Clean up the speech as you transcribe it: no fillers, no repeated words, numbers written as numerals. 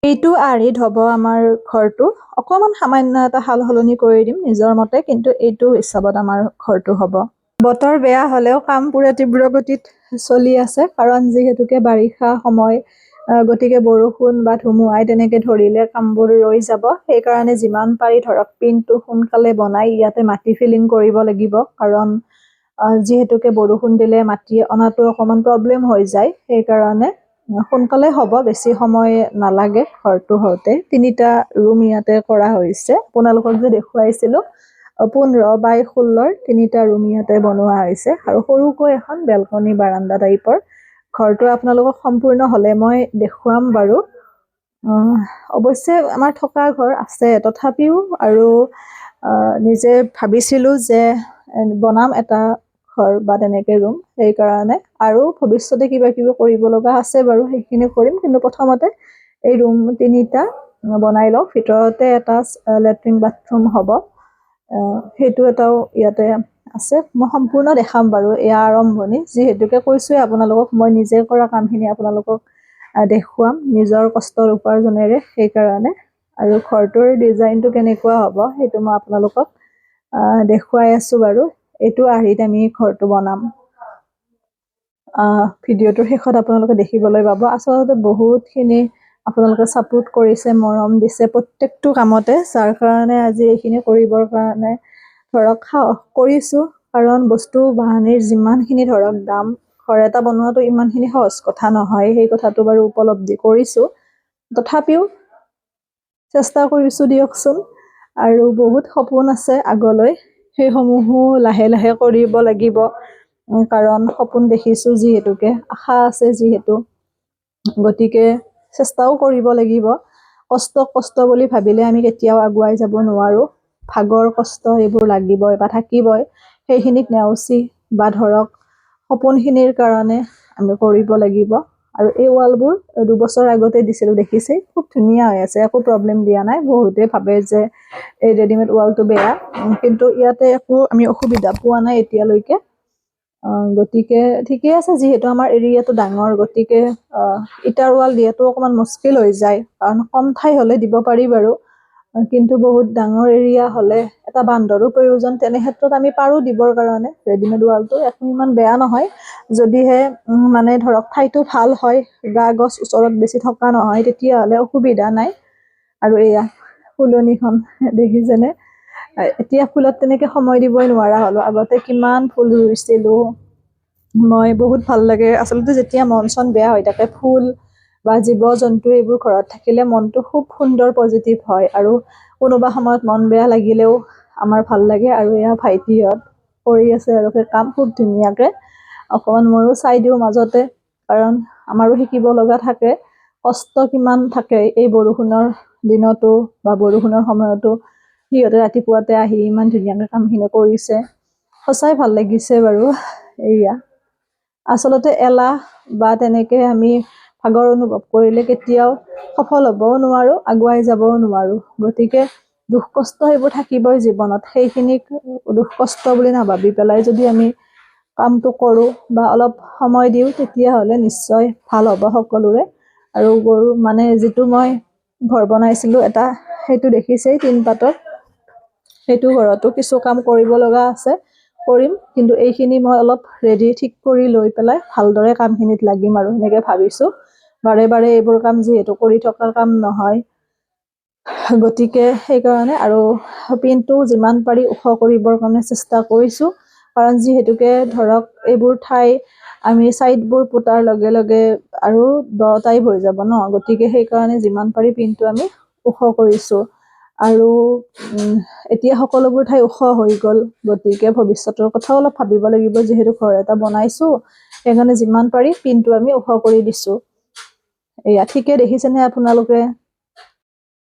এইটো আৰ্হিত হ'ব আমাৰ ঘৰটো অকমান সামান্য এটা হাল সলনি কৰি দিম নিজৰ মতে কিন্তু এইটো হিচাপত আমাৰ ঘৰটো হ'ব বতৰ বেয়া হ'লেও কাম পুৰা তীব্ৰ গতিত চলি আছে কাৰণ যিহেতুকে বাৰিষা সময় গতিকে বৰষুণ বা ধুমুহাই তেনেকে ধৰিলে কামবোৰ ৰৈ যাব সেই কাৰণে যিমান পাৰি ধৰক পিনটো সোনকালে বনাই ইয়াতে মাটি ফিলিং কৰিব লাগিব কাৰণ যিহেতুকে বৰষুণ দিলে মাটি অনাটো অকমান প্ৰব্লেম হৈ যায় সেই কাৰণে সোনকালে হ'ব বেছি সময় নালাগে ঘৰটো হওঁতে তিনিটা ৰুম ইয়াতে কৰা হৈছে আপোনালোকক যে দেখুৱাইছিলো 15x16 তিনিটা ৰুম ইয়াতে বনোৱা হৈছে আৰু সৰুকৈ এখন বেলকনি বাৰান্দা টাইপৰ ঘৰটো আপোনালোকক সম্পূৰ্ণ হ'লে মই দেখুৱাম বাৰু অৱশ্যে আমাৰ থকা ঘৰ আছে তথাপিও আৰু নিজে ভাবিছিলো যে বনাম এটা ঘৰ বা তেনেকে ৰুম সেই কাৰণে আৰু ভৱিষ্যতে কিবা কিবি কৰিব লগা আছে বাৰু সেইখিনি কৰিম কিন্তু প্ৰথমতে এই ৰুম তিনিটা বনাই লওঁ ভিতৰতে এটা লেট্ৰিন বাথৰুম হ'ব সেইটো এটাও ইয়াতে আছে মই সম্পূৰ্ণ দেখাম বাৰু এয়া আৰম্ভণি যিহেতুকে কৈছোৱে আপোনালোকক মই নিজে কৰা কামখিনি আপোনালোকক দেখুৱাম নিজৰ কষ্টৰ উপাৰ্জনেৰে সেই কাৰণে আৰু ঘৰটোৰ ডিজাইনটো কেনেকুৱা হ'ব সেইটো মই আপোনালোকক দেখুৱাই আছো বাৰু এইটো আৰ্হিত আমি ঘৰটো বনাম ভিডিঅ'টোৰ শেষত আপোনালোকে দেখিবলৈ পাব আচলতে বহুতখিনি আপোনালোকে সাপোৰ্ট কৰিছে মৰম দিছে প্ৰত্যেকটো কামতে যাৰ কাৰণে আজি এইখিনি কৰিবৰ কাৰণে ধৰক কৰিছো কাৰণ বস্তু বাহানিৰ যিমানখিনি ধৰক দাম ঘৰ এটা বনোৱাটো ইমানখিনি সহজ কথা নহয় সেই কথাটো বাৰু উপলব্ধি কৰিছো তথাপিও চেষ্টা কৰিছো দিয়কচোন আৰু বহুত সপোন আছে আগলৈ সেইসমূহো লাহে লাহে কৰিব লাগিব কাৰণ সপোন দেখিছো যিহেতুকে আশা আছে যিহেতু গতিকে চেষ্টাও কৰিব লাগিব কষ্ট বুলি ভাবিলে আমি কেতিয়াও আগুৱাই যাব নোৱাৰো ভাগৰ কষ্ট এইবোৰ লাগিবই বা থাকিবই সেইখিনিক নেওচি বা ধৰক সপোনখিনিৰ কাৰণে আমি কৰিব লাগিব আৰু এই ৱালবোৰ 2 বছৰ আগতে দিছিলো দেখিছে খুব ধুনীয়া হৈ আছে একো প্ৰব্লেম দিয়া নাই বহুতে ভাবে যে এই ৰেডিমেড ৱালটো বেয়া কিন্তু ইয়াতে একো আমি অসুবিধা পোৱা নাই এতিয়ালৈকে গতিকে ঠিকে আছে যিহেতু আমাৰ এৰিয়াটো ডাঙৰ গতিকে ইটাৰ ৱাল দিয়াটো অকমান মুস্কিল হৈ যায় কাৰণ কম ঠাই হ'লে দিব পাৰি বাৰু কিন্তু বহুত ডাঙৰ এৰিয়া হ'লে এটা বান্ধৰো প্ৰয়োজন তেনে ক্ষেত্ৰত আমি পাৰো দিবৰ কাৰণে ৰেডিমেড ৱালটো একো ইমান বেয়া নহয় যদিহে মানে ধৰক ঠাইটো ভাল হয় গা গছ ওচৰত বেছি থকা নহয় তেতিয়াহ'লে অসুবিধা নাই আৰু এয়া ফুলনিখন দেখিছেনে এতিয়া ফুলত তেনেকে সময় দিবই নোৱাৰা হলো আগতে কিমান ফুল ৰুইছিলো মই বহুত ভাল লাগে আচলতে যেতিয়া মন চন বেয়া হৈ থাকে ফুল বা জীৱ জন্তু এইবোৰ ঘৰত থাকিলে মনটো খুব সুন্দৰ পজিটিভ হয় আৰু কোনোবা সময়ত মন বেয়া লাগিলেও আমাৰ ভাল লাগে আৰু এয়া ভাইটিহঁত কৰি আছে আৰু কাম খুব ধুনীয়াকে অকমান ময়ো চাই দিওঁ মাজতে কাৰণ আমাৰো শিকিব লগা থাকে কষ্ট কিমান থাকে এই বৰষুণৰ দিনতো বা বৰষুণৰ সময়তো সিহঁতে ৰাতিপুৱাতে আহি ইমান ধুনীয়াকে কামখিনি কৰিছে সঁচাই ভাল লাগিছে বাৰু এয়া আচলতে এলাহ বা তেনেকে আমি ভাগৰ অনুভৱ কৰিলে কেতিয়াও সফল হ'বও নোৱাৰো আগুৱাই যাবও নোৱাৰো গতিকে দুখ কষ্ট এইবোৰ থাকিবই জীৱনত সেইখিনিক দুখ কষ্ট বুলি নাভাবি পেলাই যদি আমি কামটো কৰো বা অলপ সময় দিওঁ তেতিয়াহ'লে নিশ্চয় ভাল হ'ব সকলোৰে আৰু গৰু মানে যিটো মই ঘৰ বনাইছিলো এটা সেইটো দেখিছেই 3 পাতৰ সেইটো ঘৰতো কিছু কাম কৰিব লগা আছে কৰিম কিন্তু এইখিনি মই অলপ ৰেডি ঠিক কৰি লৈ পেলাই ভালদৰে কামখিনিত লাগিম আৰু এনেকে ভাবিছো বাৰে বাৰে এইবোৰ কাম যিহেতু কৰি থকা কাম নহয় গতিকে সেইকাৰণে আৰু পিনটো যিমান পাৰি ওখ কৰিবৰ কাৰণে চেষ্টা কৰিছো কাৰণ যিহেতুকে ধৰক এইবোৰ ঠাই আমি সাইডবোৰ পুতাৰ লগে লগে আৰু দ টাইপ হৈ যাব ন গতিকে সেইকাৰণে যিমান পাৰি পিনটো আমি ওখ কৰিছো আৰু এতিয়া সকলোবোৰ ঠাই ওখ হৈ গ'ল গতিকে ভৱিষ্যতৰ কথাও অলপ ভাবিব লাগিব যিহেতু ঘৰ এটা বনাইছো সেইকাৰণে যিমান পাৰি পিনটো আমি ওখ কৰি দিছো এয়া ঠিকে দেখিছেনে আপোনালোকে